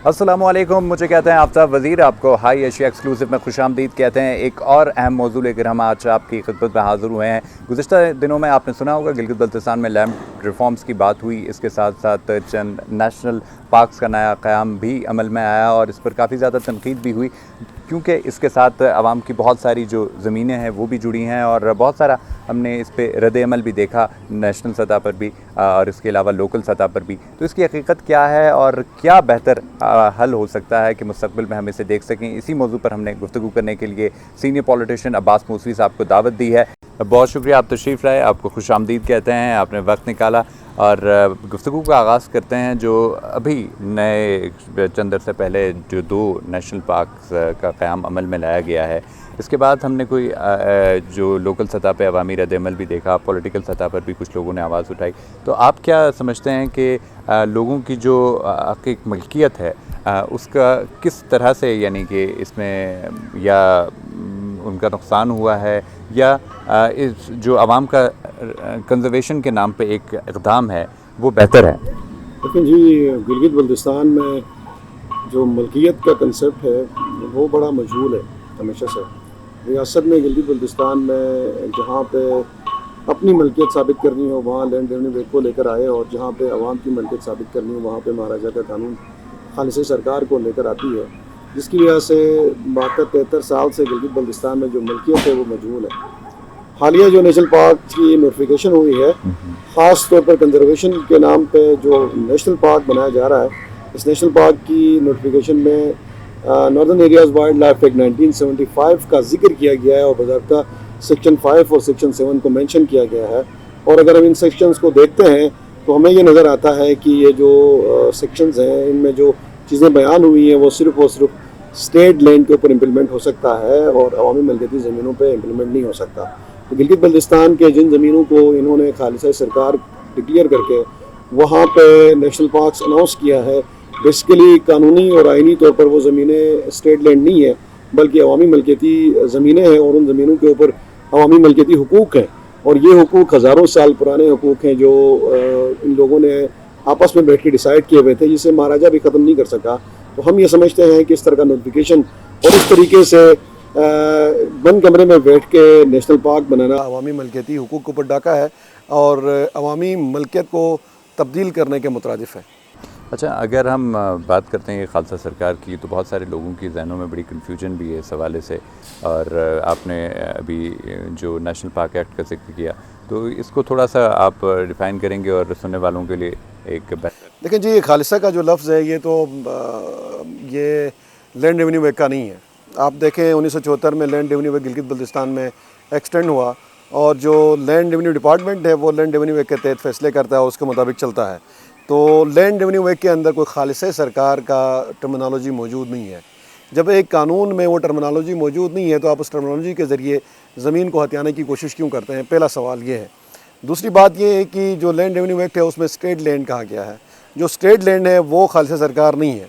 السلام علیکم، مجھے کہتے ہیں آفتاب وزیر، آپ کو ہائی ایشیا ایکسکلوسیو میں خوش آمدید کہتے ہیں۔ ایک اور اہم موضوع لے کر ہم آج آپ کی خدمت میں حاضر ہوئے ہیں۔ گزشتہ دنوں میں آپ نے سنا ہوگا گلگت بلتستان میں لینڈ ریفارمز کی بات ہوئی، اس کے ساتھ ساتھ چند نیشنل پارکس کا نیا قیام بھی عمل میں آیا اور اس پر کافی زیادہ تنقید بھی ہوئی، کیونکہ اس کے ساتھ عوام کی بہت ساری جو زمینیں ہیں وہ بھی جڑی ہیں اور بہت سارا ہم نے اس پہ رد عمل بھی دیکھا نیشنل سطح پر بھی اور اس کے علاوہ لوکل سطح پر بھی۔ تو اس کی حقیقت کیا ہے اور کیا بہتر حل ہو سکتا ہے کہ مستقبل میں ہم اسے دیکھ سکیں، اسی موضوع پر ہم نے گفتگو کرنے کے لیے سینئر پولیٹیشین عباس موسوی صاحب کو دعوت دی ہے۔ بہت شکریہ، آپ تشریف لائے، آپ کو خوش آمدید کہتے ہیں، آپ نے وقت نکالا اور گفتگو کا آغاز کرتے ہیں۔ جو ابھی نئے چند عرصے پہلے جو 2 نیشنل پارکس کا قیام عمل میں لایا گیا ہے، اس کے بعد ہم نے کوئی جو لوکل سطح پہ عوامی رد عمل بھی دیکھا، پولیٹیکل سطح پر بھی کچھ لوگوں نے آواز اٹھائی۔ تو آپ کیا سمجھتے ہیں کہ لوگوں کی جو حقیق ملکیت ہے اس کا کس طرح سے، یعنی کہ اس میں یا ان کا نقصان ہوا ہے یا اس جو عوام کا کنزرویشن کے نام پہ ایک اقدام ہے وہ بہتر ہے؟ لیکن جی، گلگت بلتستان میں جو ملکیت کا کنسیپٹ ہے وہ بڑا مجہول ہے ہمیشہ سے۔ ریاست میں گلگت بلتستان میں جہاں پہ اپنی ملکیت ثابت کرنی ہو وہاں لینڈ ریونیو ایکٹ کو لے کر آئے، اور جہاں پہ عوام کی ملکیت ثابت کرنی ہو وہاں پہ مہاراجہ کا قانون خالص سرکار کو لے کر آتی ہے، جس کی وجہ سے 72-73 سال سے گلگت بلتستان میں جو ملکیت ہے وہ مجہول ہے۔ حالیہ جو نیشنل پارک کی نوٹیفیکیشن ہوئی ہے، خاص طور پر کنزرویشن کے نام پہ جو نیشنل پارک بنایا جا رہا ہے، اس نیشنل پارک کی نوٹیفیکیشن میں ناردرن ایریاز وائلڈ لائف ایکٹ 1975 کا ذکر کیا گیا ہے اور باضابطہ سیکشن 5 اور سیکشن 7 کو مینشن کیا گیا ہے۔ اور اگر ہم ان سیکشنز کو دیکھتے ہیں تو ہمیں یہ نظر آتا ہے کہ یہ جو سیکشنز ہیں ان میں جو چیزیں بیان ہوئی ہیں وہ صرف اور صرف اسٹیٹ لینڈ کے اوپر امپلیمنٹ ہو سکتا ہے اور عوامی ملکیتی زمینوں پہ امپلیمنٹ نہیں ہو سکتا۔ تو گلگت بلتستان کے جن زمینوں کو انہوں نے خالصہ سرکار ڈکلیئر کر کے وہاں پہ نیشنل پارکس اناؤنس کیا ہے، بیسیکلی قانونی اور آئینی طور پر وہ زمینیں اسٹیٹ لینڈ نہیں ہیں بلکہ عوامی ملکیتی زمینیں ہیں، اور ان زمینوں کے اوپر عوامی ملکیتی حقوق ہیں، اور یہ حقوق ہزاروں سال پرانے حقوق ہیں جو ان لوگوں نے آپس میں بیٹھ کے ڈیسائیڈ کیے ہوئے تھے، جسے مہاراجہ بھی ختم نہیں کر سکا۔ تو ہم یہ سمجھتے ہیں کہ اس طرح کا نوٹیفیکیشن اور اس طریقے سے بند کمرے میں بیٹھ کے نیشنل پارک بنانا عوامی ملکیتی حقوق کے اوپر ڈاکہ ہے اور عوامی ملکیت کو تبدیل کرنے کے مترادف ہے۔ اچھا، اگر ہم بات کرتے ہیں خالصہ سرکار کی تو بہت سارے لوگوں کی ذہنوں میں بڑی کنفیوژن بھی ہے اس حوالے سے، اور آپ نے ابھی جو نیشنل پارک ایکٹ کا ذکر کیا تو اس کو تھوڑا سا آپ ڈیفائن کریں گے اور سننے والوں کے لیے ایک بہتر؟ لیکن جی، خالصہ کا جو لفظ ہے یہ تو یہ لینڈ ریونیو ایکٹ کا نہیں ہے۔ آپ دیکھیں 1974 میں land revenue act Gilgit Baltistan میں ایکسٹینڈ ہوا، اور جو لینڈ ریونیو ڈپارٹمنٹ ہے وہ لینڈ ریونیو ایکٹ کے تحت فیصلے کرتا ہے اور اس کے مطابق چلتا ہے۔ تو لینڈ ریونیو ایکٹ کے اندر کوئی خالص سرکار کا ٹرمینالوجی موجود نہیں ہے۔ جب ایک قانون میں وہ ٹرمینالوجی موجود نہیں ہے تو آپ اس ٹرمینالوجی کے ذریعے زمین کو ہتھیانے کی کوشش کیوں کرتے ہیں؟ پہلا سوال یہ ہے۔ دوسری بات یہ ہے کہ جو لینڈ ریونیو ایکٹ ہے اس میں اسٹیٹ لینڈ کہا گیا ہے، جو اسٹیٹ لینڈ ہے وہ خالص سرکار نہیں ہے،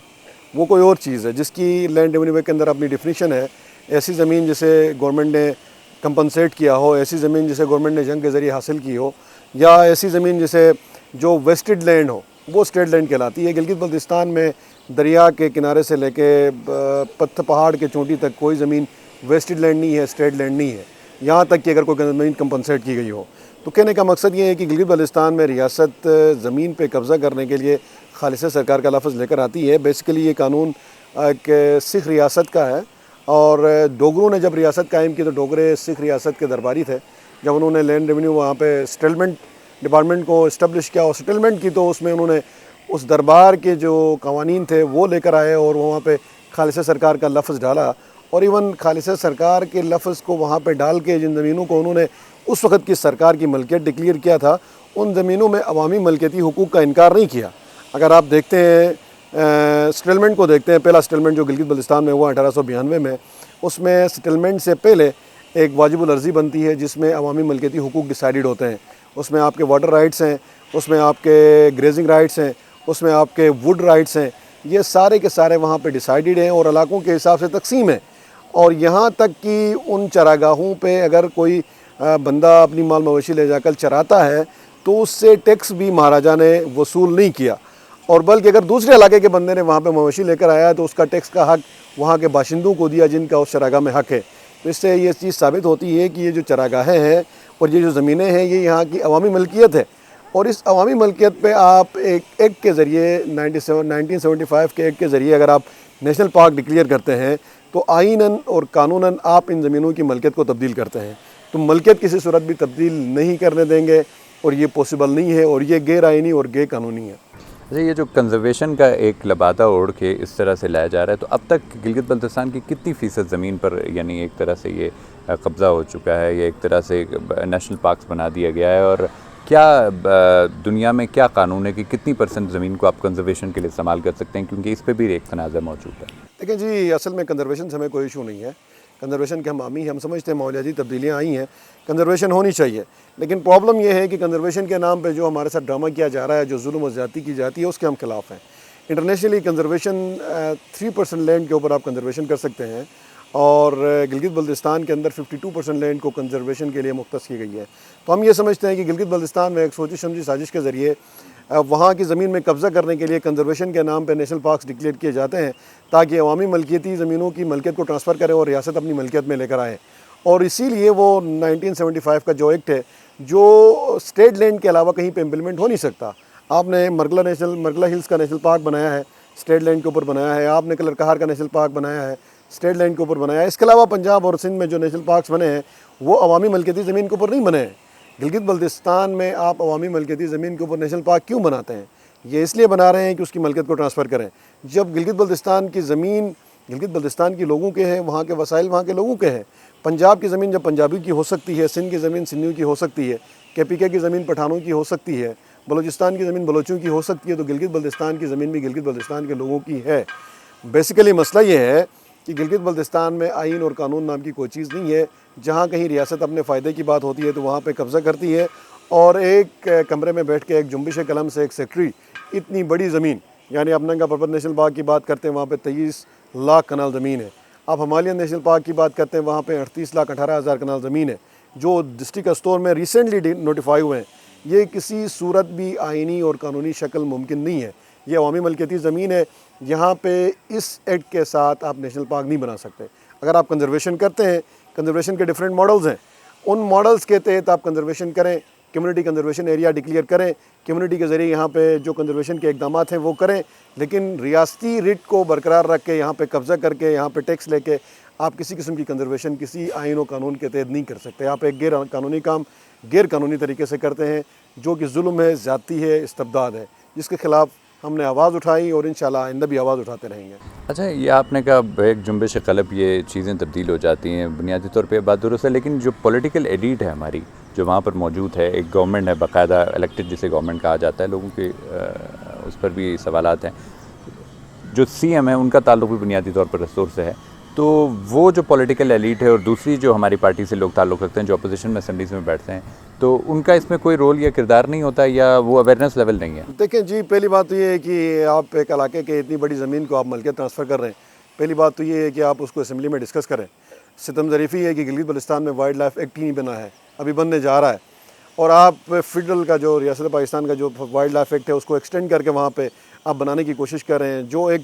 وہ کوئی اور چیز ہے جس کی لینڈ ریونیو ایکٹ کے اندر اپنی ڈیفینیشن ہے۔ ایسی زمین جسے گورنمنٹ نے کمپنسیٹ کیا ہو، ایسی زمین جسے گورنمنٹ نے جنگ کے ذریعے حاصل کی ہو، یا ایسی زمین جسے جو ویسٹڈ لینڈ ہو، وہ اسٹیٹ لینڈ کہلاتی ہے۔ گلگت بلتستان میں دریا کے کنارے سے لے کے پہاڑ کے چوٹی تک کوئی زمین ویسٹڈ لینڈ نہیں ہے، اسٹیٹ لینڈ نہیں ہے، یہاں تک کہ اگر کوئی زمین کمپنسیٹ کی گئی ہو۔ تو کہنے کا مقصد یہ ہے کہ گلگت بلتستان میں ریاست زمین پہ قبضہ کرنے کے لیے خالص سرکار کا لفظ لے کر آتی ہے۔ بیسیکلی یہ قانون ایک سکھ ریاست کا ہے، اور ڈوگروں نے جب ریاست قائم کی تو ڈوگرے سکھ ریاست کے درباری تھے۔ جب انہوں نے لینڈ ریونیو وہاں پہ سیٹلمنٹ ڈپارٹمنٹ کو اسٹیبلش کیا اور سیٹلمنٹ کی، تو اس میں انہوں نے اس دربار کے جو قوانین تھے وہ لے کر آئے اور وہاں پہ خالص سرکار کا لفظ ڈالا، اور ایون خالص سرکار کے لفظ کو وہاں پہ ڈال کے جن زمینوں کو انہوں نے اس وقت کی سرکار کی ملکیت ڈکلیئر کیا تھا، ان زمینوں میں عوامی ملکیتی حقوق کا انکار نہیں کیا۔ اگر آپ دیکھتے ہیں سیٹلمنٹ کو دیکھتے ہیں، پہلا سیٹلمنٹ جو گلگت بلتستان میں ہوا 1892 میں، اس میں سیٹلمنٹ سے پہلے ایک واجب العرضی بنتی ہے جس میں عوامی ملکیتی حقوق ڈیسائیڈڈ ہوتے ہیں۔ اس میں آپ کے واٹر رائٹس ہیں، اس میں آپ کے گریزنگ رائٹس ہیں، اس میں آپ کے ووڈ رائٹس ہیں، یہ سارے کے سارے وہاں پہ ڈیسائیڈڈ ہیں اور علاقوں کے حساب سے تقسیم ہیں۔ اور یہاں تک کہ ان چراگاہوں پہ اگر کوئی بندہ اپنی مال مویشی لے جا کر چراتا ہے تو اس سے ٹیکس بھی مہاراجہ نے وصول نہیں کیا۔ اور بلکہ اگر دوسرے علاقے کے بندے نے وہاں پہ مویشی لے کر آیا ہے تو اس کا ٹیکس کا حق وہاں کے باشندوں کو دیا جن کا اس چراگاہ میں حق ہے. تو اس سے یہ چیز ثابت ہوتی ہے کہ یہ جو چراگاہیں ہیں اور یہ جو زمینیں ہیں یہ یہاں کی عوامی ملکیت ہے. اور اس عوامی ملکیت پہ آپ ایک ایکٹ کے ذریعے 1975 کے ایکٹ کے ذریعے اگر آپ نیشنل پارک ڈکلیئر کرتے ہیں تو آئیناً اور قانوناً آپ ان زمینوں کی ملکیت کو تبدیل کرتے ہیں. تو ملکیت کسی صورت بھی تبدیل نہیں کرنے دیں گے اور یہ پاسبل نہیں ہے اور یہ غیر آئینی اور غیر قانونی ہے. اچھا، یہ جو کنزرویشن کا ایک لبادہ اوڑھ کے اس طرح سے لایا جا رہا ہے تو اب تک گلگت بلتستان کی کتنی فیصد زمین پر یعنی ایک طرح سے یہ قبضہ ہو چکا ہے یا ایک طرح سے نیشنل پارکس بنا دیا گیا ہے، اور کیا دنیا میں کیا قانون ہے کہ کتنی % زمین کو آپ کنزرویشن کے لیے استعمال کر سکتے ہیں، کیونکہ اس پہ بھی ایک تنازع موجود ہے؟ دیکھیں جی، اصل میں کنزرویشن سے ہمیں کوئی ایشو نہیں ہے. کنزرویشن کے ہم حامی ہیں، ہم سمجھتے ہیں ماحولیاتی تبدیلیاں آئی ہیں، کنزرویشن ہونی چاہیے. لیکن پرابلم یہ ہے کہ کنزرویشن کے نام پہ جو ہمارے ساتھ ڈرامہ کیا جا رہا ہے، جو ظلم و زیادتی کی جاتی ہے، اس کے ہم خلاف ہیں. انٹرنیشنلی کنزرویشن 3% لینڈ کے اوپر آپ کنزرویشن کر سکتے ہیں اور گلگت بلتستان کے اندر 52% لینڈ کو کنزرویشن کے لیے مختص کی گئی ہے. تو ہم یہ سمجھتے ہیں کہ گلگت بلتستان میں ایک سوچی سمجھی سازش کے ذریعے وہاں کی زمین میں قبضہ کرنے کے لیے کنزرویشن کے نام پہ نیشنل پارکس ڈکلیئر کیے جاتے ہیں تاکہ عوامی ملکیتی زمینوں کی ملکیت کو ٹرانسفر کریں اور ریاست اپنی ملکیت میں لے کر آئے. اور اسی لیے وہ 1975 کا جو ایکٹ ہے جو اسٹیٹ لینڈ کے علاوہ کہیں پہ امپلیمنٹ ہو نہیں سکتا. آپ نے مرگلہ ہلز کا نیشنل پارک بنایا ہے، اسٹیٹ لینڈ کے اوپر بنایا ہے. آپ نے کلر کہار کا نیشنل پارک بنایا ہے، اسٹیٹ لینڈ کے اوپر بنایا ہے. اس کے علاوہ پنجاب اور سندھ میں جو نیشنل پارکس بنے ہیں وہ عوامی ملکیتی زمین کے اوپر نہیں بنے ہیں. گلگت بلتستان میں آپ عوامی ملکیتی زمین کے اوپر نیشنل پارک کیوں بناتے ہیں؟ یہ اس لیے بنا رہے ہیں کہ اس کی ملکیت کو ٹرانسفر کریں. جب گلگت بلتستان کی زمین گلگت بلتستان کے لوگوں کے ہیں، وہاں کے وسائل وہاں کے لوگوں کے ہیں. پنجاب کی زمین جب پنجابی کی ہو سکتی ہے، سندھ کی زمین سندھیوں کی ہو سکتی ہے، KPK کی زمین پٹھانوں کی ہو سکتی ہے، بلوچستان کی زمین بلوچوں کی ہو سکتی ہے، تو گلگت بلتستان کی زمین بھی گلگت بلتستان کے لوگوں کی ہے. بیسیکلی مسئلہ یہ ہے کہ گلگت بلتستان میں آئین اور قانون نام کی کوئی چیز نہیں ہے. جہاں کہیں ریاست اپنے فائدے کی بات ہوتی ہے تو وہاں پہ قبضہ کرتی ہے اور ایک کمرے میں بیٹھ کے ایک جنبش قلم سے ایک سیکٹری اتنی بڑی زمین، یعنی آپ ننگا پربت نیشنل پارک کی بات کرتے ہیں وہاں پہ 23 لاکھ کنال زمین ہے. آپ ہمالیہ نیشنل پارک کی بات کرتے ہیں وہاں پہ 38,18,000 کنال زمین ہے جو ڈسٹرکٹ استور میں ریسنٹلی نوٹیفائی ہوئے ہیں. یہ کسی صورت بھی آئینی اور قانونی شکل ممکن نہیں ہے. یہ عوامی ملکیتی زمین ہے. یہاں پہ اس ایکٹ کے ساتھ آپ نیشنل پارک نہیں بنا سکتے. اگر آپ کنزرویشن کرتے ہیں، کنزرویشن کے ڈیفرنٹ ماڈلز ہیں، ان ماڈلز کے تحت آپ کنزرویشن کریں، کمیونٹی کنزرویشن ایریا ڈکلیئر کریں، کمیونٹی کے ذریعے یہاں پہ جو کنزرویشن کے اقدامات ہیں وہ کریں. لیکن ریاستی ریٹ کو برقرار رکھ کے یہاں پہ قبضہ کر کے یہاں پہ ٹیکس لے کے آپ کسی قسم کی کنزرویشن کسی آئین و قانون کے تحت نہیں کر سکتے. آپ ایک غیر قانونی کام غیر قانونی طریقے سے کرتے ہیں جو کہ ظلم ہے، زیادتی ہے، استبداد ہے، جس کے خلاف ہم نے آواز اٹھائی اور انشاءاللہ آئندہ بھی آواز اٹھاتے رہیں گے. اچھا، یہ آپ نے کہا ایک جنبش قلب یہ چیزیں تبدیل ہو جاتی ہیں، بنیادی طور پہ بات درست ہے، لیکن جو پولیٹیکل ایلیٹ ہے ہماری جو وہاں پر موجود ہے، ایک گورنمنٹ ہے باقاعدہ الیکٹڈ جسے گورنمنٹ کہا جاتا ہے، لوگوں کے اس پر بھی سوالات ہیں. جو CM ہے ان کا تعلق بھی بنیادی طور پر رسور سے ہے، تو وہ جو پولیٹیکل ایلیٹ ہے اور دوسری جو ہماری پارٹی سے لوگ تعلق رکھتے ہیں جو اپوزیشن میں اسمبلیز میں بیٹھتے ہیں، تو ان کا اس میں کوئی رول یا کردار نہیں ہوتا یا وہ اویئرنیس لیول نہیں ہے؟ دیکھیں جی، پہلی بات تو یہ ہے کہ آپ ایک علاقے کے اتنی بڑی زمین کو آپ ملکیت ٹرانسفر کر رہے ہیں. پہلی بات تو یہ ہے کہ آپ اس کو اسمبلی میں ڈسکس کریں. ستم ظریفی ہے کہ گلگت بلتستان میں وائلڈ لائف ایکٹ ہی نہیں بنا ہے، ابھی بننے جا رہا ہے. اور آپ فیڈرل کا جو ریاست پاکستان کا جو وائلڈ لائف ایکٹ ہے اس کو ایکسٹینڈ کر کے وہاں پہ آپ بنانے کی کوشش کر رہے ہیں، جو ایک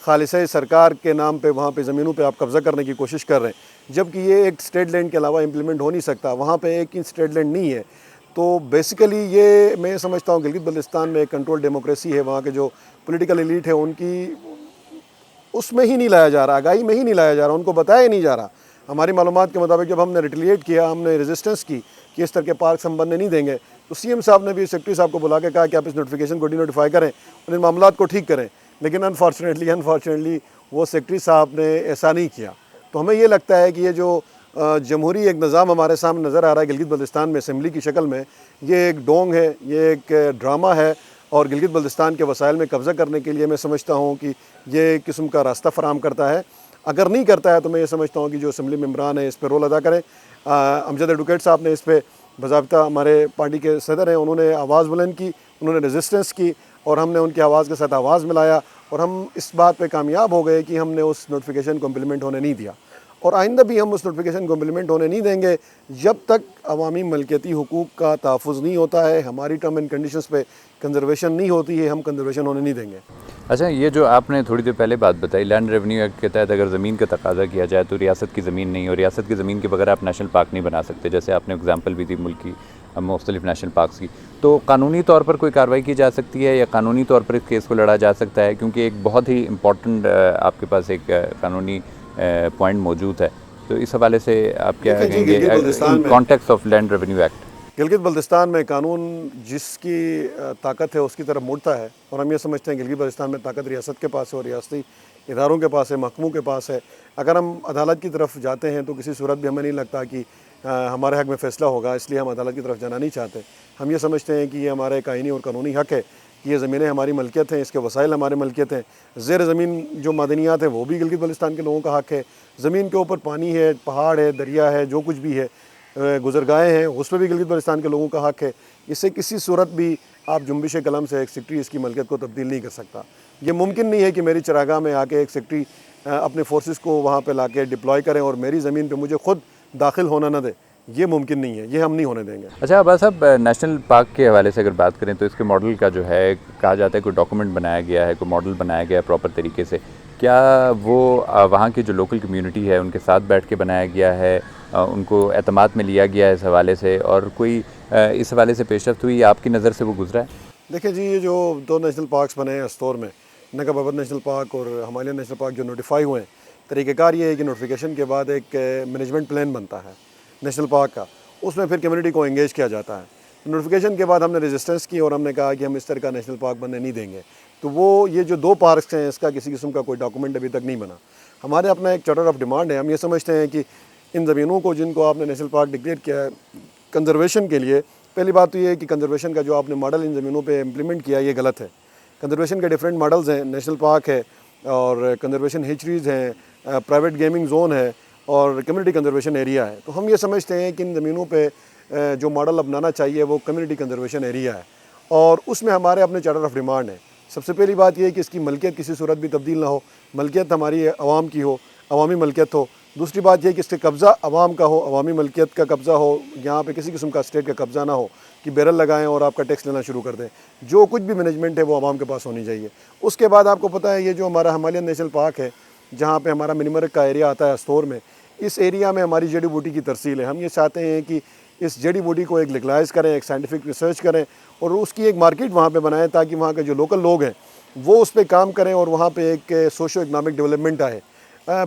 خالصہ سرکار کے نام پہ وہاں پہ زمینوں پہ آپ قبضہ کرنے کی کوشش کر رہے ہیں، جبکہ یہ ایک اسٹیٹ لینڈ کے علاوہ امپلیمنٹ ہو نہیں سکتا. وہاں پہ ایک اسٹیٹ لینڈ نہیں ہے. تو بیسیکلی یہ میں سمجھتا ہوں گلگت بلتستان میں ایک کنٹرول ڈیموکریسی ہے. وہاں کے جو پولیٹیکل ایلیٹ ہے ان کی اس میں ہی نہیں لایا جا رہا، آگاہی میں ہی نہیں لایا جا رہا، ان کو بتایا ہی نہیں جا رہا. ہماری معلومات کے مطابق جب ہم نے ریٹیلیٹ کیا، ہم نے ریزسٹنس کی کہ اس طرح کے پارکس ہم بننے نہیں دیں گے، تو CM صاحب نے بھی سیکرٹری صاحب کو بلا کے کہا کہ آپ اس نوٹیفیکیشن کو ڈی نوٹیفائی کریں اور ان معاملات کو ٹھیک کریں. لیکن انفارچونیٹلی وہ سیکرٹری صاحب نے ایسا نہیں کیا. تو ہمیں یہ لگتا ہے کہ یہ جو جمہوری ایک نظام ہمارے سامنے نظر آ رہا ہے گلگت بلتستان میں اسمبلی کی شکل میں، یہ ایک ڈونگ ہے، یہ ایک ڈرامہ ہے اور گلگت بلتستان کے وسائل میں قبضہ کرنے کے لیے میں سمجھتا ہوں کہ یہ ایک قسم کا راستہ فراہم کرتا ہے. اگر نہیں کرتا ہے تو میں یہ سمجھتا ہوں کہ جو اسمبلی ممبران ہیں اس پہ رول ادا کریں. امجد ایڈوکیٹ صاحب نے اس پہ باضابطہ ہمارے پارٹی کے صدر ہیں، انہوں نے آواز بلند کی، انہوں نے ریزسٹنس کی اور ہم نے ان کی آواز کے ساتھ آواز ملایا اور ہم اس بات پہ کامیاب ہو گئے کہ ہم نے اس نوٹیفیکیشن کو امپلیمنٹ ہونے نہیں دیا. اور آئندہ بھی ہم اس نوٹیفیکیشن کو امپلیمنٹ ہونے نہیں دیں گے جب تک عوامی ملکیتی حقوق کا تحفظ نہیں ہوتا ہے، ہماری ٹرم اینڈ کنڈیشنز پہ کنزرویشن نہیں ہوتی ہے، ہم کنزرویشن ہونے نہیں دیں گے۔ اچھا، یہ جو آپ نے تھوڑی دیر پہلے بات بتائی، لینڈ ریونیو ایکٹ کے تحت اگر زمین کا تقاضا کیا جائے تو ریاست کی زمین نہیں، اور ریاست کی زمین کے بغیر آپ نیشنل پارک نہیں بنا سکتے، جیسے آپ نے اگزامپل بھی دی ملک کی مختلف نیشنل پارکس کی، تو قانونی طور پر کوئی کارروائی کی جا سکتی ہے یا قانونی طور پر اس کیس کو لڑا جا سکتا ہے؟ کیونکہ ایک بہت ہی امپورٹنٹ آپ کے پاس ایک قانونی پوائنٹ موجود ہے، تو اس حوالے سے آپ کیا دیکھیں کہیں جی، گے گلگت بلتستان میں context of land revenue act? Gilgit Baltistan میں قانون جس کی طاقت ہے اس کی طرف مڑتا ہے، اور ہم یہ سمجھتے ہیں گلگت بلتستان میں طاقت ریاست کے پاس ہے اور ریاستی اداروں کے پاس ہے، محکموں کے پاس ہے۔ اگر ہم عدالت کی طرف جاتے ہیں تو کسی صورت بھی ہمیں نہیں لگتا کہ ہمارے حق میں فیصلہ ہوگا، اس لیے ہم عدالت کی طرف جانا نہیں چاہتے۔ ہم یہ سمجھتے ہیں کہ یہ ہمارے آئینی اور قانونی حق ہے کہ یہ زمینیں ہماری ملکیت ہیں، اس کے وسائل ہمارے ملکیت ہیں، زیر زمین جو معدنیات ہیں وہ بھی گلگت بلتستان کے لوگوں کا حق ہے، زمین کے اوپر پانی ہے، پہاڑ ہے، دریا ہے، جو کچھ بھی ہے، گزرگاہیں ہیں، اس پہ بھی گلگت بلتستان کے لوگوں کا حق ہے۔ اس سے کسی صورت بھی آپ جنبش قلم سے ایک سیکٹری اس کی ملکیت کو تبدیل نہیں کر سکتا۔ یہ ممکن نہیں ہے کہ میری چراگاہ میں آ کے ایک سیکٹری اپنے فورسز کو وہاں پہ لا کے ڈپلوائے کریں اور میری زمین پہ مجھے خود داخل ہونا نہ دے، یہ ممکن نہیں ہے، یہ ہم نہیں ہونے دیں گے۔ اچھا عباس صاحب، نیشنل پارک کے حوالے سے اگر بات کریں تو اس کے ماڈل کا جو ہے کہا جاتا ہے کوئی ڈاکومنٹ بنایا گیا ہے، کوئی ماڈل بنایا گیا ہے پراپر طریقے سے، کیا وہ وہاں کی جو لوکل کمیونٹی ہے ان کے ساتھ بیٹھ کے بنایا گیا ہے، ان کو اعتماد میں لیا گیا ہے اس حوالے سے، اور کوئی اس حوالے سے پیش رفت ہوئی آپ کی نظر سے وہ گزرا ہے؟ دیکھیں جی، یہ جو 2 نیشنل پارکس بنے ہیں استور میں، نگا پربت نیشنل پارک اور ہمالیین نیشنل پارک جو نوٹیفائی ہوئے ہیں، طریقہ کار یہ ہے کہ نوٹیفیکیشن کے بعد ایک مینجمنٹ پلان بنتا ہے نیشنل پارک کا، اس میں پھر کمیونٹی کو انگیج کیا جاتا ہے۔ نوٹیفیکیشن کے بعد ہم نے ریزسٹنس کی اور ہم نے کہا کہ ہم اس طرح کا نیشنل پارک بننے نہیں دیں گے، تو وہ یہ جو 2 پارکس ہیں اس کا کسی قسم کا کوئی ڈاکومنٹ ابھی تک نہیں بنا۔ ہمارے اپنا ایک چارٹر آف ڈیمانڈ ہے، ہم یہ سمجھتے ہیں کہ ان زمینوں کو جن کو آپ نے نیشنل پارک ڈکلیئر کیا ہے کنزرویشن کے لیے، پہلی بات تو یہ ہے کہ کنزرویشن کا جو آپ نے ماڈل ان زمینوں پہ امپلیمنٹ کیا یہ غلط ہے۔ کنزرویشن کے ڈیفرنٹ ماڈلز ہیں، نیشنل پارک ہے اور کنزرویشن ہیچریز ہیں، پرائیویٹ گیمنگ زون ہے اور کمیونٹی کنزرویشن ایریا ہے۔ تو ہم یہ سمجھتے ہیں کہ ان زمینوں پہ جو ماڈل اپنانا چاہیے وہ کمیونٹی کنزرویشن ایریا ہے، اور اس میں ہمارے اپنے چارٹر آف ڈیمانڈ ہے۔ سب سے پہلی بات یہ ہے کہ اس کی ملکیت کسی صورت بھی تبدیل نہ ہو، ملکیت ہماری عوام کی ہو، عوامی ملکیت ہو۔ دوسری بات یہ ہے کہ اس کے قبضہ عوام کا ہو، عوامی ملکیت کا قبضہ ہو، یہاں پہ کسی قسم کا اسٹیٹ کا قبضہ نہ ہو کہ بیرل لگائیں اور آپ کا ٹیکس لینا شروع کر دیں۔ جو کچھ بھی مینجمنٹ ہے وہ عوام کے پاس ہونی چاہیے۔ اس کے بعد آپ کو پتہ ہے یہ جو ہمارا ہمالیین نیشنل پارک ہے جہاں پہ ہمارا منی مرگ کا ایریا آتا ہے استور میں، اس ایریا میں ہماری جڑی بوٹی کی ترسیل ہے۔ ہم یہ چاہتے ہیں کہ اس جڑی بوٹی کو ایک لیگلائز کریں، ایک سائنٹیفک ریسرچ کریں اور اس کی ایک مارکیٹ وہاں پہ بنائیں تاکہ وہاں کے جو لوکل لوگ ہیں وہ اس پہ کام کریں اور وہاں پہ ایک سوشو اکنامک ڈیولپمنٹ آئے۔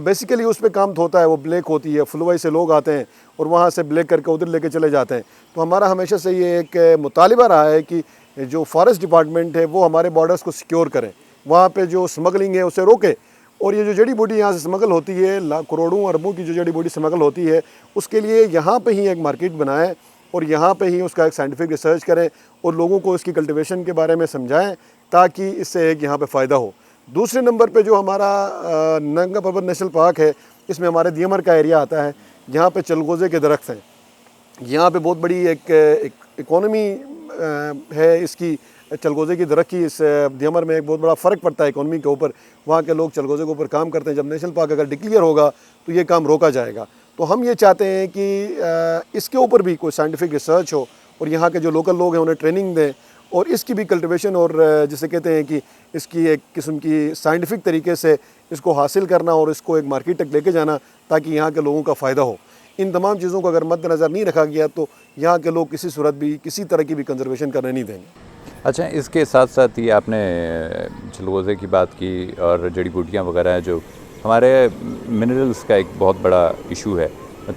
بیسیکلی اس پہ کام ہوتا ہے وہ بلیک ہوتی ہے، فلوائی سے لوگ آتے ہیں اور وہاں سے بلیک کر کے ادھر لے کے چلے جاتے ہیں۔ تو ہمارا ہمیشہ سے یہ ایک مطالبہ رہا ہے کہ جو فارسٹ ڈپارٹمنٹ ہے وہ ہمارے بارڈرز کو سیکیور کریں، وہاں پہ جو سمگلنگ ہے اسے روکے، اور یہ جو جڑی بوٹی یہاں سے سمگل ہوتی ہے، کروڑوں اربوں کی جو جڑی بوٹی سمگل ہوتی ہے، اس کے لیے یہاں پہ ہی ایک مارکیٹ بنائیں اور یہاں پہ ہی اس کا ایک سائنٹیفک ریسرچ کریں اور لوگوں کو اس کی کلٹیویشن کے بارے میں سمجھائیں تاکہ اس سے ایک یہاں پہ فائدہ ہو۔ دوسرے نمبر پہ جو ہمارا ننگا پربت نیشنل پارک ہے، اس میں ہمارے دیمر کا ایریا آتا ہے جہاں پہ چلغوزے کے درخت ہیں۔ یہاں پہ بہت بڑی ایک اکانومی ہے اس کی، چلغوزے کی درخت کی اس دیمر میں ایک بہت بڑا فرق پڑتا ہے اکانومی کے اوپر، وہاں کے لوگ چلغوزے کے اوپر کام کرتے ہیں۔ جب نیشنل پارک اگر ڈکلیئر ہوگا تو یہ کام روکا جائے گا۔ تو ہم یہ چاہتے ہیں کہ اس کے اوپر بھی کوئی سائنٹیفک ریسرچ ہو اور یہاں کے جو لوکل لوگ ہیں انہیں ٹریننگ دیں اور اس کی بھی کلٹیویشن اور جسے کہتے ہیں کہ اس کی ایک قسم کی سائنٹیفک طریقے سے اس کو حاصل کرنا اور اس کو ایک مارکیٹ تک لے کے جانا تاکہ یہاں کے لوگوں کا فائدہ ہو۔ ان تمام چیزوں کو اگر مد نظر نہیں رکھا گیا تو یہاں کے لوگ کسی صورت بھی کسی طرح کی بھی کنزرویشن کرنے نہیں دیں گے۔ اچھا، اس کے ساتھ ساتھ یہ آپ نے چلغوزے کی بات کی اور جڑی بوٹیاں وغیرہ ہیں جو ہمارے منرلز کا ایک بہت بڑا ایشو ہے،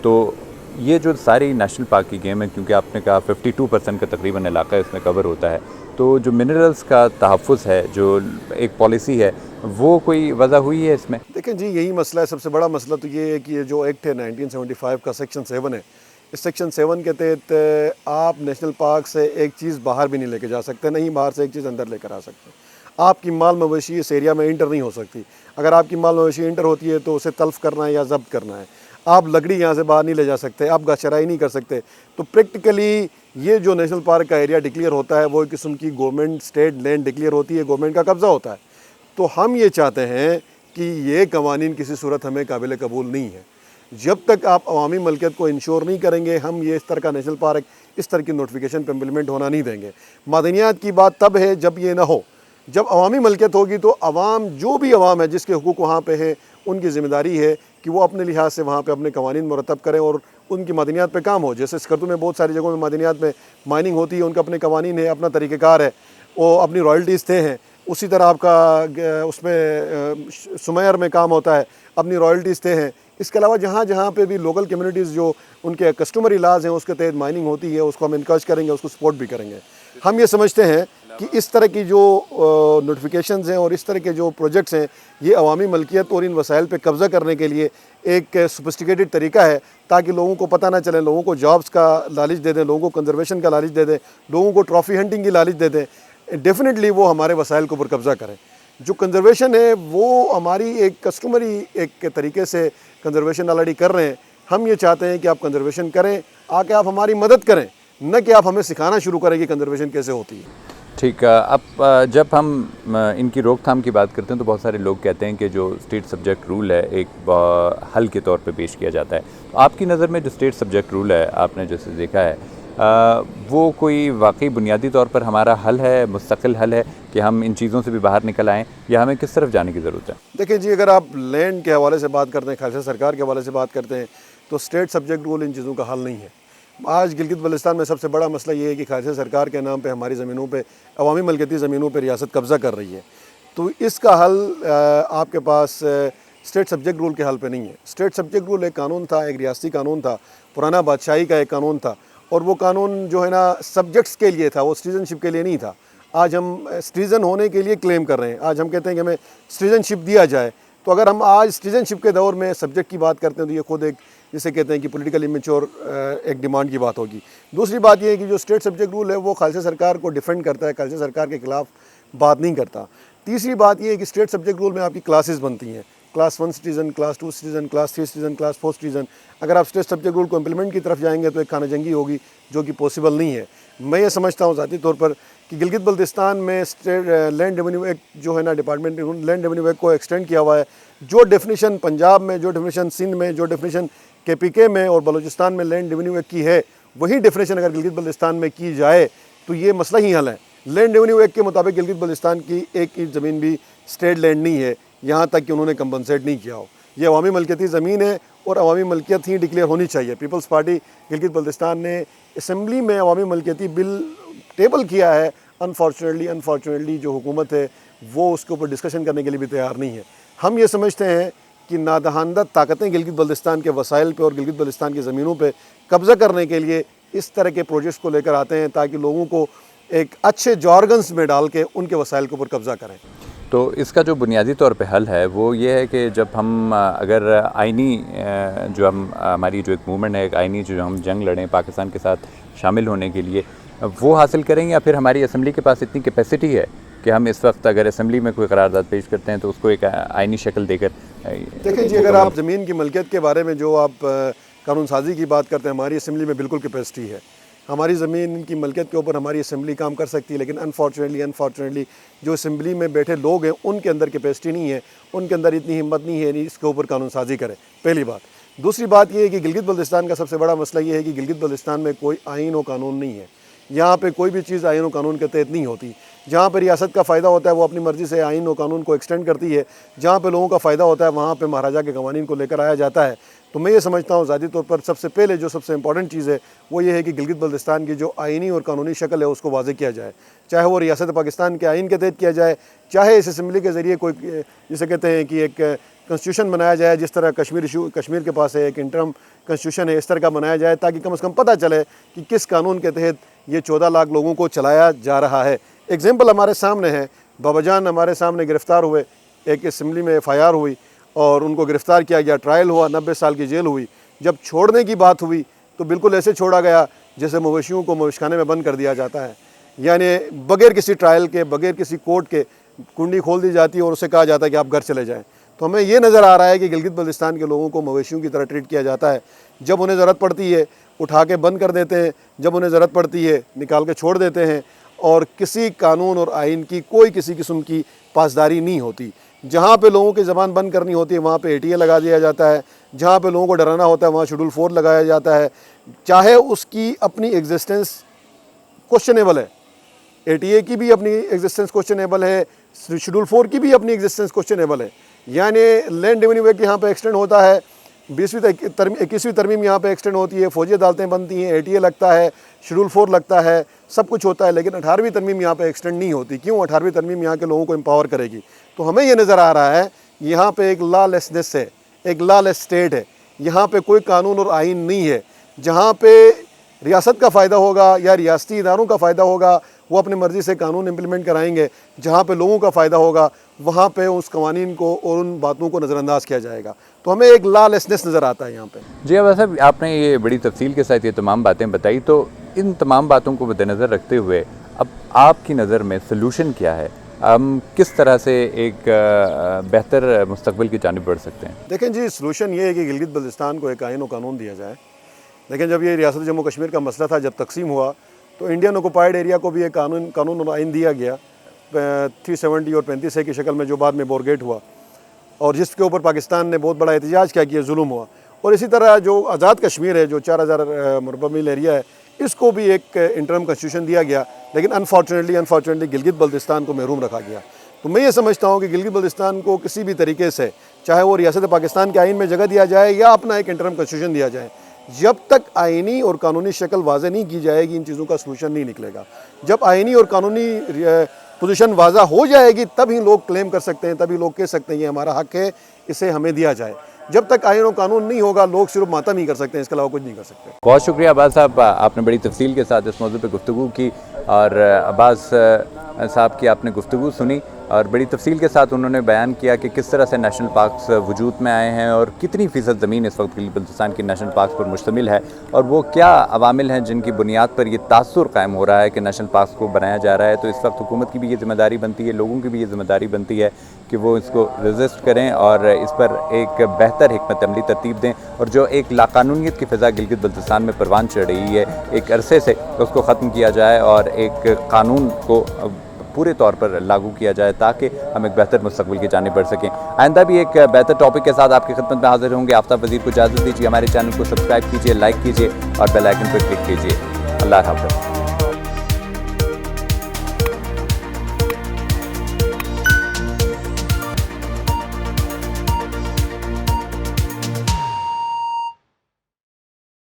تو یہ جو ساری نیشنل پارک کی گیم ہے، کیونکہ آپ نے کہا 52% کا تقریباً علاقہ اس میں کور ہوتا ہے، تو جو منرلز کا تحفظ ہے، جو ایک پالیسی ہے، وہ کوئی وضع ہوئی ہے اس میں؟ دیکھیں جی، یہی مسئلہ ہے، سب سے بڑا مسئلہ تو یہ ہے کہ یہ جو ایکٹ ہے 1975 کا سیکشن 7 ہے، اس سیکشن 7 کے تحت آپ نیشنل پارک سے ایک چیز باہر بھی نہیں لے کے جا سکتے، نہیں باہر سے ایک چیز اندر لے کر آ سکتے۔ آپ کی مال مویشی اس ایریا میں انٹر نہیں ہو سکتی۔ اگر آپ کی مال مویشی انٹر ہوتی ہے تو اسے تلف کرنا ہے یا ضبط کرنا ہے۔ آپ لکڑی یہاں سے باہر نہیں لے جا سکتے، آپ گاہ چرائی نہیں کر سکتے۔ تو پریکٹیکلی یہ جو نیشنل پارک کا ایریا ڈکلیئر ہوتا ہے وہ ایک قسم کی گورنمنٹ اسٹیٹ لینڈ ڈکلیئر ہوتی ہے، گورنمنٹ کا قبضہ ہوتا ہے۔ تو ہم یہ چاہتے ہیں کہ یہ قوانین کسی صورت ہمیں قابل قبول نہیں ہے۔ جب تک آپ عوامی ملکیت کو انشور نہیں کریں گے ہم یہ اس طرح کا نیشنل پارک اس طرح کی نوٹیفیکیشن پہ امپلیمنٹ ہونا نہیں دیں گے۔ معدنیات کی بات تب ہے جب یہ نہ ہو، جب عوامی ملکیت ہوگی تو عوام جو بھی عوام ہے جس کے حقوق وہاں پہ ہیں ان کی ذمہ داری ہے کہ وہ اپنے لحاظ سے وہاں پہ اپنے قوانین مرتب کریں اور ان کی معدنیات پہ کام ہو۔ جیسے اسکردو میں بہت ساری جگہوں میں معدنیات میں مائننگ ہوتی ہے، ان کا اپنے قوانین ہے، اپنا طریقہ کار ہے، وہ اپنی رائلٹیز طے ہیں۔ اسی طرح آپ کا اس میں سمیر میں کام ہوتا ہے، اپنی رائلٹیز طے ہیں۔ اس کے علاوہ جہاں جہاں پہ بھی لوکل کمیونٹیز جو ان کے کسٹمری لاز ہیں اس کے تحت مائننگ ہوتی ہے اس کو ہم انکریج کریں گے، اس کو سپورٹ بھی کریں گے۔ ہم یہ سمجھتے ہیں کہ اس طرح کی جو نوٹیفیکیشنز ہیں اور اس طرح کے جو پروجیکٹس ہیں یہ عوامی ملکیت اور ان وسائل پہ قبضہ کرنے کے لیے ایک سوفسٹیکیٹڈ طریقہ ہے تاکہ لوگوں کو پتہ نہ چلے، لوگوں کو جابز کا لالچ دے دیں، لوگوں کو کنزرویشن کا لالچ دے دیں، لوگوں کو ٹرافی ہنٹنگ کی لالچ دے دیں، ڈیفینیٹلی وہ ہمارے وسائل کے اوپر قبضہ کریں۔ جو کنزرویشن ہے وہ ہماری ایک کسٹمری ایک طریقے سے کنزرویشن آلریڈی کر رہے ہیں۔ ہم یہ چاہتے ہیں کہ آپ کنزرویشن کریں، آ کے آپ ہماری مدد کریں، نہ کہ آپ ہمیں سکھانا شروع کریں کہ کنزرویشن کیسے ہوتی ہے۔ ٹھیک ہے، اب جب ہم ان کی روک تھام کی بات کرتے ہیں تو بہت سارے لوگ کہتے ہیں کہ جو اسٹیٹ سبجیکٹ رول ہے ایک حل کے طور پہ پیش کیا جاتا ہے۔ آپ کی نظر میں جو اسٹیٹ سبجیکٹ رول ہے آپ نے جیسے دیکھا ہے وہ کوئی واقعی بنیادی طور پر ہمارا حل ہے، مستقل حل ہے کہ ہم ان چیزوں سے بھی باہر نکل آئیں، یا ہمیں کس طرف جانے کی ضرورت ہے؟ دیکھیں جی، اگر آپ لینڈ کے حوالے سے بات کرتے ہیں، خالصہ سرکار کے حوالے سے بات کرتے ہیں تو اسٹیٹ سبجیکٹ رول ان چیزوں کا حل نہیں ہے۔ آج گلگت بلتستان میں سب سے بڑا مسئلہ یہ ہے کہ خالصہ سرکار کے نام پہ ہماری زمینوں پہ، عوامی ملکیتی زمینوں پہ ریاست قبضہ کر رہی ہے۔ تو اس کا حل آپ کے پاس اسٹیٹ سبجیکٹ رول کے حل پہ نہیں ہے۔ اسٹیٹ سبجیکٹ رول ایک قانون تھا، ایک ریاستی قانون تھا، پرانا بادشاہی کا ایک قانون تھا، اور وہ قانون جو ہے نا سبجیکٹس کے لیے تھا، وہ سٹیزن شپ کے لیے نہیں تھا۔ آج ہم سٹیزن ہونے کے لیے کلیم کر رہے ہیں، آج ہم کہتے ہیں کہ ہمیں سٹیزن شپ دیا جائے۔ تو اگر ہم آج سٹیزن شپ کے دور میں سبجیکٹ کی بات کرتے ہیں تو یہ خود ایک جسے کہتے ہیں کہ پولیٹیکل امیچور ایک ڈیمانڈ کی بات ہوگی۔ دوسری بات یہ ہے کہ جو اسٹیٹ سبجیکٹ رول ہے وہ خالصہ سرکار کو ڈیفینڈ کرتا ہے، خالصہ سرکار کے خلاف بات نہیں کرتا۔ تیسری بات یہ ہے کہ اسٹیٹ سبجیکٹ رول میں آپ کی کلاسز بنتی ہیں، class 1 citizen, class 2 citizen, class 3 citizen, class 4 citizen. اگر آپ اسٹیٹ سبجیکٹ رول کو امپلیمنٹ کی طرف جائیں گے تو ایک خانہ جنگی ہوگی جو کہ پاسبل نہیں ہے۔ میں یہ سمجھتا ہوں ذاتی طور پر کہ گلگت بلتستان میں لینڈ ریونیو ایکٹ جو ہے نا، ڈپارٹمنٹ لینڈ ریونیو ایکٹ کو ایکسٹینڈ کیا ہوا ہے۔ جو ڈیفینیشن پنجاب میں، جو ڈیفینیشن سندھ میں، جو ڈیفینیشن KPK میں اور بلوچستان میں لینڈ ریونیو ایکٹ کی ہے، وہی ڈیفینیشن اگر گلگت بلتستان میں کی جائے تو یہ مسئلہ ہی حل ہے۔ لینڈ ریونیو ایکٹ کے مطابق گلگت بلتستان کی ایک انچ زمین بھی اسٹیٹ لینڈ نہیں ہے، یہاں تک کہ انہوں نے کمپنسیٹ نہیں کیا ہو۔ یہ عوامی ملکیتی زمین ہے اور عوامی ملکیت ہی ڈکلیئر ہونی چاہیے۔ پیپلز پارٹی گلگت بلتستان نے اسمبلی میں عوامی ملکیتی بل ٹیبل کیا ہے، انفارچونیٹلی جو حکومت ہے وہ اس کے اوپر ڈسکشن کرنے کے لیے بھی تیار نہیں ہے۔ ہم یہ سمجھتے ہیں کہ نادہندہ طاقتیں گلگت بلتستان کے وسائل پہ اور گلگت بلتستان کی زمینوں پہ قبضہ کرنے کے لیے اس طرح کے پروجیکٹس کو لے کر آتے ہیں تاکہ لوگوں کو ایک اچھے جارگنز میں ڈال کے ان کے وسائل کے اوپر قبضہ کریں۔ تو اس کا جو بنیادی طور پہ حل ہے وہ یہ ہے کہ جب ہم اگر آئینی جو ہماری جو ایک موومنٹ ہے، ایک آئینی جو ہم جنگ لڑیں پاکستان کے ساتھ شامل ہونے کے لیے، وہ حاصل کریں، یا پھر ہماری اسمبلی کے پاس اتنی کیپیسٹی ہے کہ ہم اس وقت اگر اسمبلی میں کوئی قرارداد پیش کرتے ہیں تو اس کو ایک آئینی شکل دے کر دیکھیں جی، اگر آپ زمین کی ملکیت کے بارے میں جو آپ قانون سازی کی بات کرتے ہیں، ہماری اسمبلی میں بالکل کیپیسٹی ہے۔ ہماری زمین کی ملکیت کے اوپر ہماری اسمبلی کام کر سکتی ہے، لیکن انفارچونیٹلی جو اسمبلی میں بیٹھے لوگ ہیں ان کے اندر کیپیسٹی نہیں ہے، ان کے اندر اتنی ہمت نہیں ہے اس کے اوپر قانون سازی کرے، پہلی بات۔ دوسری بات یہ ہے کہ گلگت بلتستان کا سب سے بڑا مسئلہ یہ ہے کہ گلگت بلتستان میں کوئی آئین و قانون نہیں ہے۔ یہاں پہ کوئی بھی چیز آئین و قانون کے تحت نہیں ہوتی۔ جہاں پہ ریاست کا فائدہ ہوتا ہے وہ اپنی مرضی سے آئین و قانون کو ایکسٹینڈ کرتی ہے، جہاں پہ لوگوں کا فائدہ ہوتا ہے وہاں پہ مہاراجہ کے قوانین کو لے کر آیا جاتا ہے۔ تو میں یہ سمجھتا ہوں ذاتی طور پر سب سے پہلے جو سب سے امپورٹنٹ چیز ہے وہ یہ ہے کہ گلگت بلتستان کی جو آئینی اور قانونی شکل ہے اس کو واضح کیا جائے، چاہے وہ ریاست پاکستان کے آئین کے تحت کیا جائے، چاہے اس اسمبلی کے ذریعے کوئی جسے کہتے ہیں کہ ایک کنسٹیٹیوشن بنایا جائے، جس طرح کشمیر کے پاس ہے ایک انٹرم کنسٹیٹیوشن ہے، اس طرح کا بنایا جائے تاکہ کم از کم پتہ چلے کہ کس قانون کے تحت یہ 14 لاکھ لوگوں کو چلایا جا رہا ہے۔ ایگزامپل ہمارے سامنے ہے، بابا جان ہمارے سامنے گرفتار ہوئے، ایک اسمبلی میں FIR ہوئی اور ان کو گرفتار کیا گیا، ٹرائل ہوا، 90 سال کی جیل ہوئی۔ جب چھوڑنے کی بات ہوئی تو بالکل ایسے چھوڑا گیا جیسے مویشیوں کو مویش خانے میں بند کر دیا جاتا ہے، یعنی بغیر کسی ٹرائل کے، بغیر کسی کورٹ کے کنڈی کھول دی جاتی ہے اور اسے کہا جاتا ہے کہ آپ گھر چلے جائیں۔ تو ہمیں یہ نظر آ رہا ہے کہ گلگت بلتستان کے لوگوں کو مویشیوں کی طرح ٹریٹ کیا جاتا ہے۔ جب انہیں ضرورت پڑتی ہے اٹھا کے بند کر دیتے ہیں، جب انہیں ضرورت پڑتی ہے نکال کے چھوڑ دیتے ہیں، اور کسی قانون اور آئین کی کوئی کسی قسم کی پاسداری نہیں ہوتی. جہاں پہ لوگوں کی زبان بند کرنی ہوتی ہے وہاں پہ ATA لگا دیا جاتا ہے, جہاں پہ لوگوں کو ڈرانا ہوتا ہے وہاں شیڈول 4 لگایا جاتا ہے, چاہے اس کی اپنی ایگزسٹنس کوشچنیبل ہے. ATA کی بھی اپنی ایگزسٹنس کوشچنیبل ہے, شیڈول 4 کی بھی اپنی ایگزسٹنس کوشچنیبل ہے. یعنی لینڈ ریونیو ایکٹ یہاں پہ ایکسٹینڈ ہوتا ہے, 21ویں ترمیم یہاں پہ ایکسٹینڈ ہوتی ہے, فوجی عدالتیں بنتی ہیں, ATA لگتا ہے, شیڈول 4 لگتا ہے, سب کچھ ہوتا ہے, لیکن 18ویں ترمیم یہاں پہ ایکسٹینڈ نہیں ہوتی. کیوں؟ 18ویں ترمیم یہاں کے لوگوں کو امپاور کرے گی. تو ہمیں یہ نظر آ رہا ہے یہاں پہ ایک لا لیسنس ہے, ایک لا لیس اسٹیٹ ہے. یہاں پہ کوئی قانون اور آئین نہیں ہے. جہاں پہ ریاست کا فائدہ ہوگا یا ریاستی اداروں کا فائدہ ہوگا وہ اپنی مرضی سے قانون امپلیمنٹ کرائیں گے. جہاں پہ لوگوں کا فائدہ ہوگا وہاں پہ اس قوانین کو اور ان باتوں کو نظر انداز کیا جائے گا. تو ہمیں ایک لا لیسنس نظر آتا ہے یہاں پہ. جی عباس صاحب, آپ نے یہ بڑی تفصیل کے ساتھ یہ تمام باتیں بتائی, تو ان تمام باتوں کو مد نظر رکھتے ہوئے اب آپ کی نظر میں سلوشن کیا ہے؟ ہم کس طرح سے ایک بہتر مستقبل کی جانب بڑھ سکتے ہیں؟ دیکھیں جی, سلوشن یہ ہے کہ گلگت بلتستان کو ایک آئین و قانون دیا جائے. لیکن جب یہ ریاست جموں کشمیر کا مسئلہ تھا, جب تقسیم ہوا تو انڈین آکوپائیڈ ایریا کو بھی ایک قانون اور آئین دیا گیا 370 اور 35A کی شکل میں, جو بعد میں بورگیٹ ہوا اور جس کے اوپر پاکستان نے بہت بڑا احتجاج کیا کہ یہ ظلم ہوا. اور اسی طرح جو آزاد کشمیر ہے, جو 4000 مربع میل ایریا ہے, اس کو بھی ایک انٹرم کنسٹیٹیوشن دیا گیا, لیکن انفارچونیٹلی گلگت بلتستان کو محروم رکھا گیا. تو میں یہ سمجھتا ہوں کہ گلگت بلتستان کو کسی بھی طریقے سے, چاہے وہ ریاست پاکستان کے آئین میں جگہ دیا جائے یا اپنا ایک انٹرم کنسٹیٹیوشن دیا جائے, جب تک آئینی اور قانونی شکل واضح نہیں کی جائے گی ان چیزوں کا سلوشن نہیں نکلے گا. جب آئینی اور قانونی پوزیشن واضح ہو جائے گی تب ہی لوگ کلیم کر سکتے ہیں, تبھی لوگ کہہ سکتے ہیں یہ ہمارا حق ہے, اسے ہمیں دیا جائے. جب تک آئین و قانون نہیں ہوگا لوگ صرف ماتم ہی کر سکتے ہیں, اس کے علاوہ کچھ نہیں کر سکتے. بہت شکریہ عباس صاحب, آپ نے بڑی تفصیل کے ساتھ اس موضوع پہ گفتگو کی, اور عباس صاحب کی آپ نے گفتگو سنی اور بڑی تفصیل کے ساتھ انہوں نے بیان کیا کہ کس طرح سے نیشنل پارکس وجود میں آئے ہیں اور کتنی فیصد زمین اس وقت گلگت بلتستان کی نیشنل پارکس پر مشتمل ہے, اور وہ کیا عوامل ہیں جن کی بنیاد پر یہ تاثر قائم ہو رہا ہے کہ نیشنل پارکس کو بنایا جا رہا ہے. تو اس وقت حکومت کی بھی یہ ذمہ داری بنتی ہے, لوگوں کی بھی یہ ذمہ داری بنتی ہے کہ وہ اس کو ریزسٹ کریں اور اس پر ایک بہتر حکمت عملی ترتیب دیں, اور جو ایک لاقانونیت کی فضا گلگت بلتستان میں پروان چڑھ رہی ہے ایک عرصے سے, اس کو ختم کیا جائے اور ایک قانون کو پورے طور پر لاگو کیا جائے تاکہ ہم ایک بہتر مستقبل کی جانب بڑھ سکیں. آئندہ بھی ایک بہتر ٹاپک کے ساتھ آپ کی خدمت میں حاضر ہوں گے. آفتاب وزیر کو اجازت دیجیے, ہمارے چینل کو سبسکرائب کیجیے, لائک کیجیے اور بیل آئیکن پر کلک کیجیے. اللہ حافظ.